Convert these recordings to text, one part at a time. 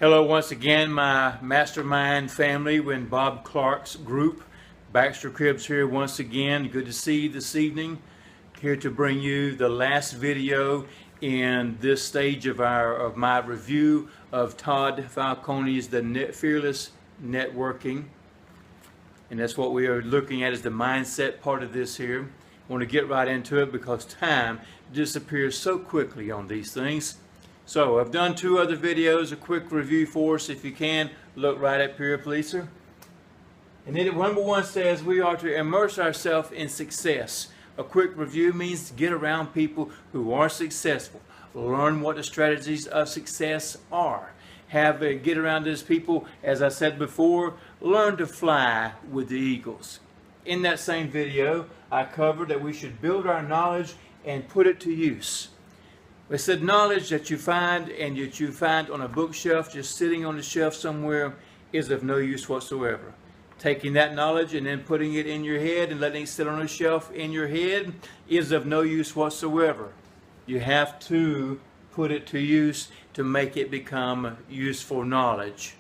Hello once again, my mastermind family in Bob Clark's group. Baxter Cribbs here once again. Good to see you this evening. Here to bring you the last video in this stage of my review of Todd Falone's Fearless Networking. And that's what we are looking at, is the mindset part of this here. I want to get right into it because time disappears so quickly on these things. So I've done two other videos, a quick review for us. If you can, look right up here, please, sir. And then number one says we are to immerse ourselves in success. A quick review means to get around people who are successful. Learn what the strategies of success are. Get around those people, as I said before, learn to fly with the eagles. In that same video, I covered that we should build our knowledge and put it to use. I said knowledge that you find on a bookshelf, just sitting on the shelf somewhere, is of no use whatsoever. Taking that knowledge and then putting it in your head and letting it sit on a shelf in your head is of no use whatsoever. You have to put it to use to make it become useful knowledge.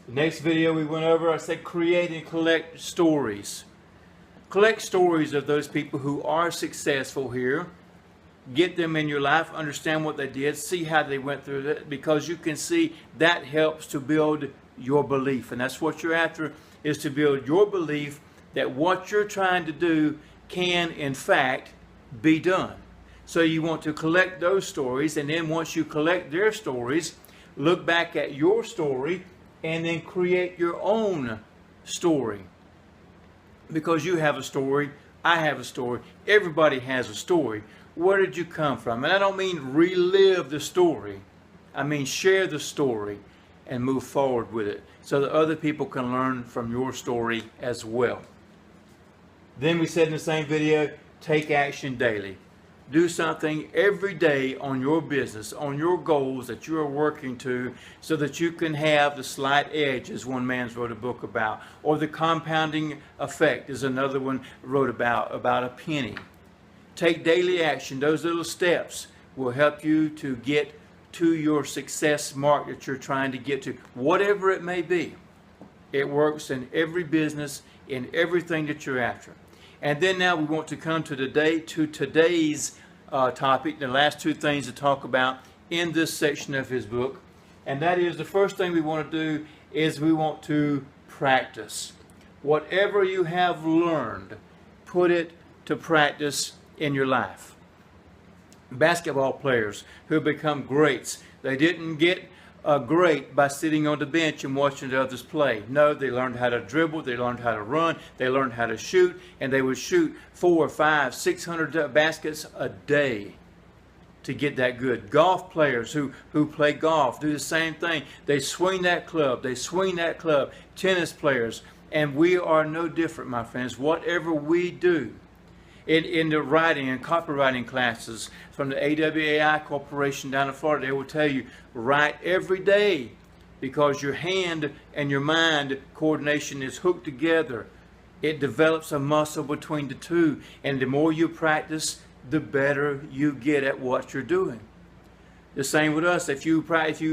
The next video we went over, I said create and collect stories. Collect stories of those people who are successful here. Get them in your life, understand what they did, see how they went through it, because you can see that helps to build your belief. And that's what you're after, is to build your belief that what you're trying to do can, in fact, be done. So you want to collect those stories, and then once you collect their stories, look back at your story and then create your own story. Because you have a story, I have a story, everybody has a story. Where did you come from? And I don't mean relive the story. I mean share the story and move forward with it so that other people can learn from your story as well. Then we said in the same video, take action daily. Do something every day on your business, on your goals that you are working to, so that you can have the slight edge, as one man's wrote a book about, or the compounding effect, as another one wrote about a penny. Take daily action. Those little steps will help you to get to your success mark that you're trying to get to, whatever it may be. It works in every business, in everything that you're after. And then now we want to come to today's topic, the last two things to talk about in this section of his book. And that is, the first thing we want to do is we want to practice. Whatever you have learned, put it to practice in your life. Basketball players who become greats, they didn't get great by sitting on the bench and watching the others play. No, they learned how to dribble, they learned how to run, they learned how to shoot, and they would shoot 400, 500, 600 baskets a day to get that good. Golf players who play golf do the same thing. They swing that club, they swing that club. Tennis players, and we are no different, my friends. Whatever we do, in the writing and copywriting classes from the AWAI Corporation down in Florida, they will tell you, write every day, because your hand and your mind coordination is hooked together. It develops a muscle between the two, and the more you practice, the better you get at what you're doing. The same with us. If you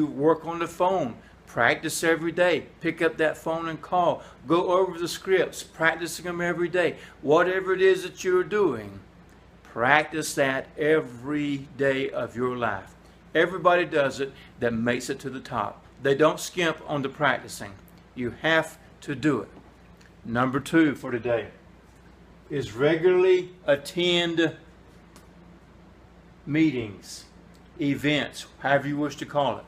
work on the phone, practice every day. Pick up that phone and call. Go over the scripts, practicing them every day. Whatever it is that you're doing, practice that every day of your life. Everybody does it that makes it to the top. They don't skimp on the practicing. You have to do it. Number two for today is regularly attend meetings, events, however you wish to call it.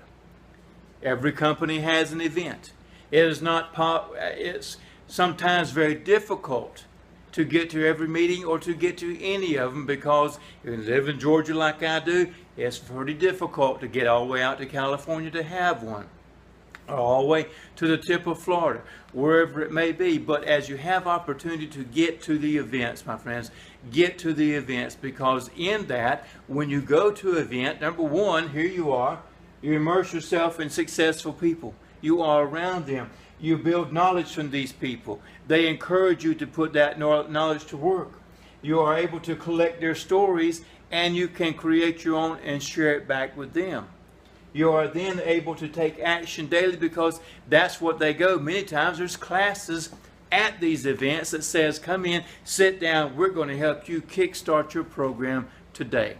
Every company has an event. It's sometimes very difficult to get to every meeting or to get to any of them, because if you live in Georgia like I do, it's pretty difficult to get all the way out to California to have one, or all the way to the tip of Florida, wherever it may be. But as you have opportunity to get to the events, my friends, get to the events, because in that, when you go to an event, number one, here you are, you immerse yourself in successful people. You are around them. You build knowledge from these people. They encourage you to put that knowledge to work. You are able to collect their stories, and you can create your own and share it back with them. You are then able to take action daily because that's what they go. Many times there's classes at these events that says, come in, sit down, we're going to help you kickstart your program today.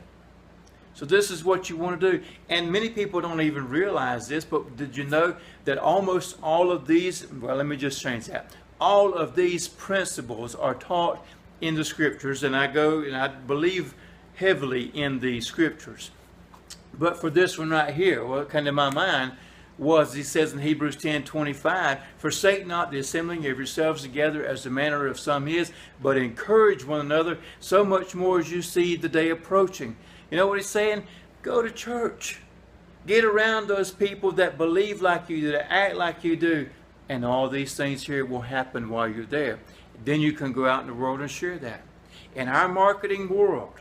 So this is what you want to do. And many people don't even realize this, but did you know that almost all of these, well, let me just change that. All of these principles are taught in the scriptures, and I believe heavily in the scriptures. But for this one right here, what came to my mind was, he says in Hebrews 10:25, forsake not the assembling of yourselves together as the manner of some is, but encourage one another, so much more as you see the day approaching. You know what he's saying? Go to church. Get around those people that believe like you do, that act like you do, and all these things here will happen while you're there. Then you can go out in the world and share that. In our marketing world,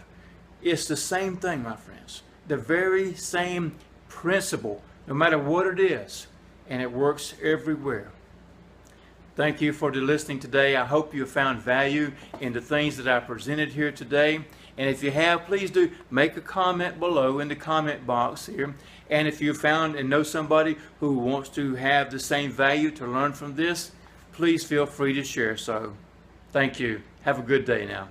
it's the same thing, my friends. The very same principle, no matter what it is, and it works everywhere. Thank you for listening today. I hope you found value in the things that I presented here today. And if you have, please do make a comment below in the comment box here. And if you found and know somebody who wants to have the same value to learn from this, please feel free to share. So, thank you. Have a good day now.